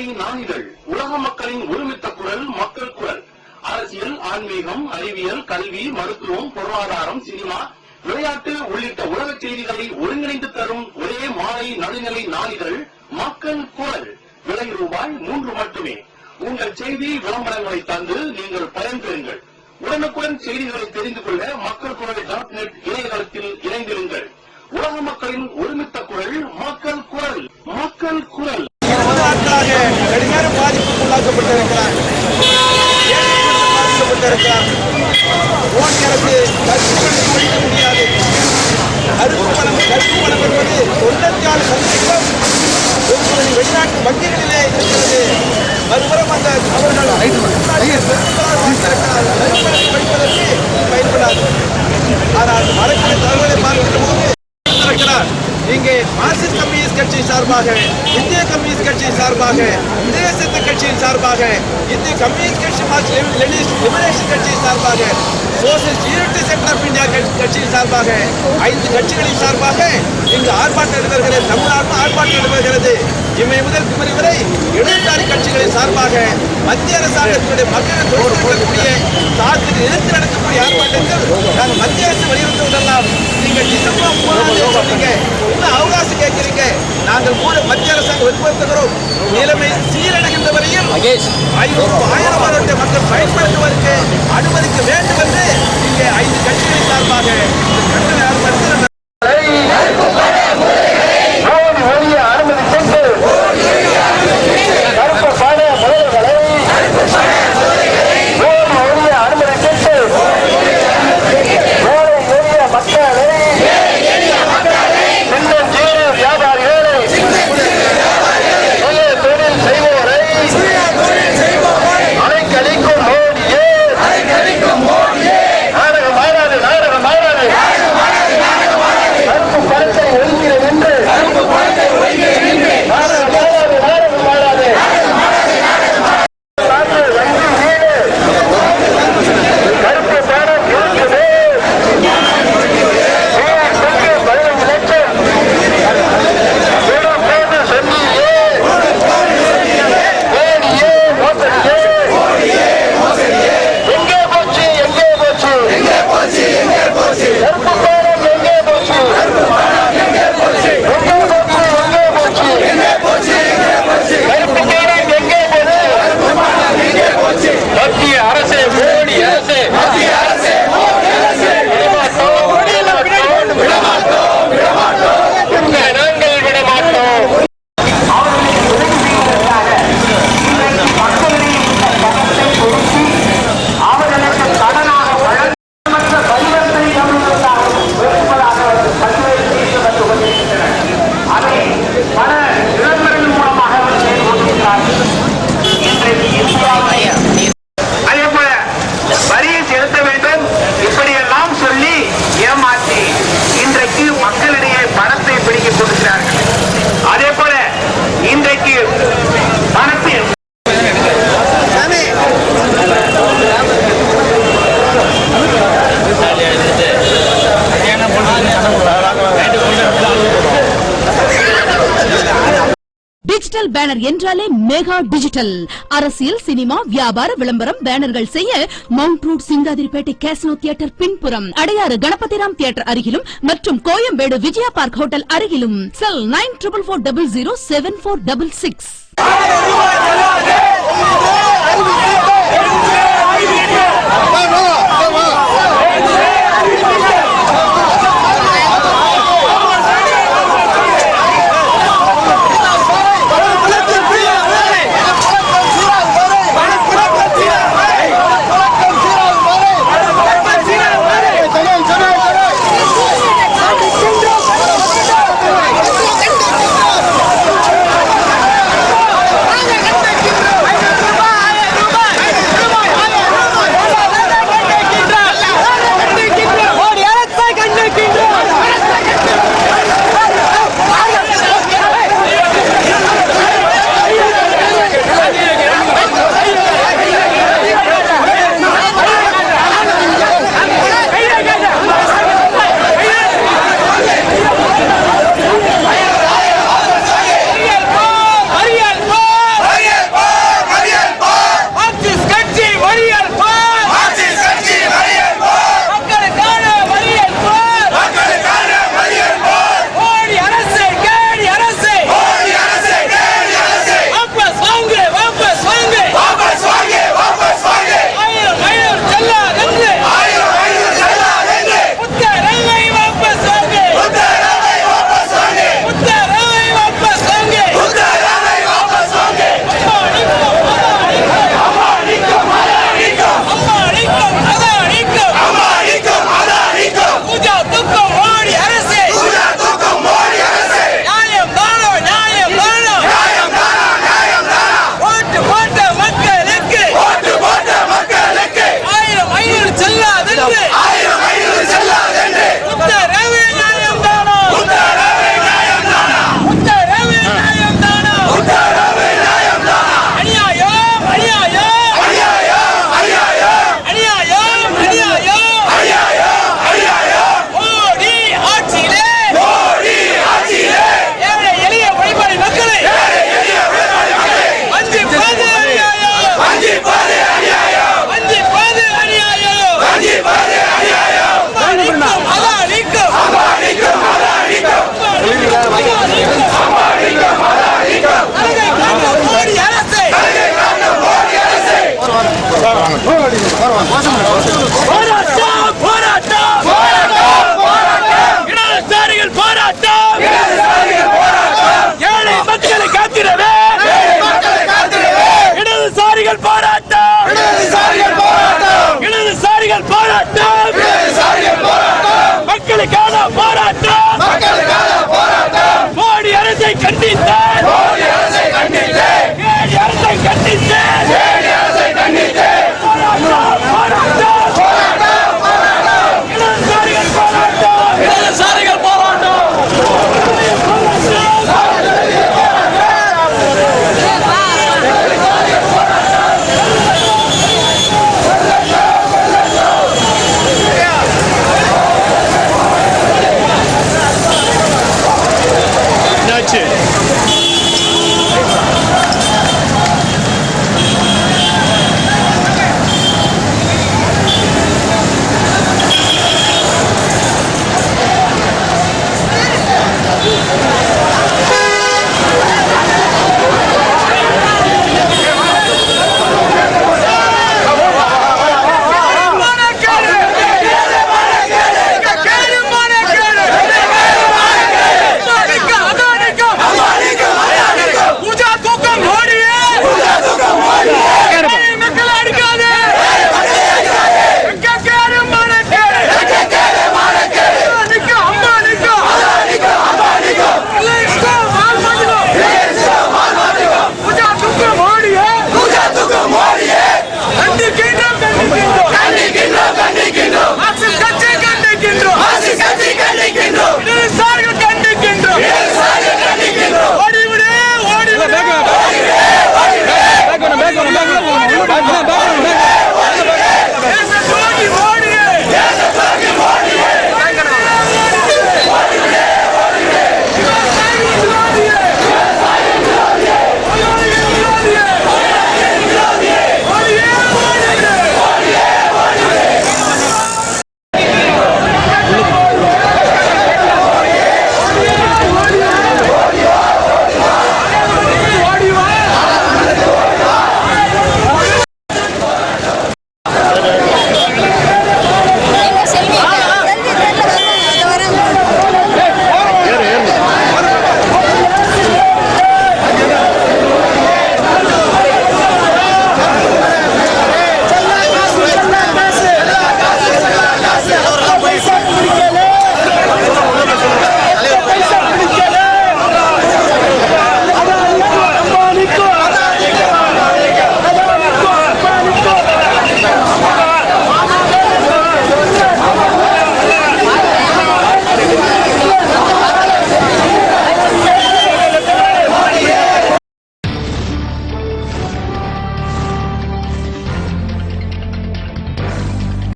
மாலை நாளிதழ் உலக மக்களின் ஒருமித்த குரல் மக்கள் குரல். அரசியல், ஆன்மீகம், அறிவியல், கல்வி, மருத்துவம், பொருளாதாரம், சினிமா, விளையாட்டு உள்ளிட்ட உலக செய்திகளை ஒருங்கிணைந்து தரும் ஒரே மாலை நடுநிலை நாளிதழ் மக்கள் குரல். விலை ரூபாய் 3 மட்டுமே. உங்கள் செய்தி விளம்பரங்களை தந்து நீங்கள் பயன்பெறுங்கள். உடனுக்குடன் செய்திகளை தெரிந்து கொள்ள மக்கள் குரல் .net இணையதளத்தில் இணைந்திருங்கள். உலக மக்களின் ஒருமித்த குரல் மக்கள் குரல். மக்கள் குரல். கடுமையான பாதிப்புக்குள்ளாக்கப்பட்டிருக்கிறார். ஓட்டுநருக்கு கருத்து ஒழிக்க முடியாது. கருப்பு பணம் என்பது 96% வெளிநாட்டு வங்கிகளிலே இருக்கிறது. மறுபுறம் அந்த அவர்கள் வைப்பதற்கு பயன்படாது. ஆனால் அரசியல் தகவலை பார்க்கின்ற போது இங்கே மார்க்சிஸ்ட் கம்யூனிஸ்ட் கட்சி சார்பாக, இந்திய கம்யூனிஸ்ட் கட்சி சார்பாக, தேசத்து கட்சியின் சார்பாக, இந்திய கம்யூனிஸ்ட் கட்சி மார்க்சிஸ்ட் லெனினிஸ்ட் லிபரேஷன் கட்சி சார்பாக, Socialist Unity Centre of India கட்சியின் சார்பாக 5 கட்சிகளின் சார்பாக இங்கு ஆர்ப்பாட்டம் நடைபெறுகிறது. தமிழ்நாட்டில் ஆர்ப்பாட்டம் நடைபெறுகிறது. இமை முதல் குமரி வரை இடதுசாரி கட்சிகளின் சார்பாக மத்திய அரசாங்கத்தினுடைய மக்கள் தொழிற்கூடிய தாக்கத்தை எதிர்த்து நடக்கக்கூடிய ஆர்ப்பாட்டத்தில் நாங்கள் மத்திய அரசு வலியுறுத்துவதெல்லாம் நீங்கள் டிசம்பர் 3 சொன்னீங்க, இன்னும் அவகாசம் கேட்கிறீங்க. நாங்கள் மத்திய அரசாங்கம் வற்புறுத்துகிறோம். நிலைமை சீரடைகின்ற வரையில் 1000 மக்கள் பயன்படுத்துவதற்கு அனுமதிக்க வேண்டும் என்று இங்கே 5 கட்சிகளின் சார்பாக கண்டன ஆர்ப்பாட்டத்தில் டிஜிட்டல் பேனர் என்றாலே மெகா டிஜிட்டல். அரசியல், சினிமா, வியாபார விளம்பரம் பேனர்கள் செய்ய மவுண்ட் ரோட் சிங்காதிரிப்பேட்டை கேசினோ தியேட்டர் பின்புறம், அடையாறு கணபதிராம் தியேட்டர் அருகிலும் மற்றும் கோயம்பேடு விஜயா பார்க் ஹோட்டல் அருகிலும். செல் 9444007466.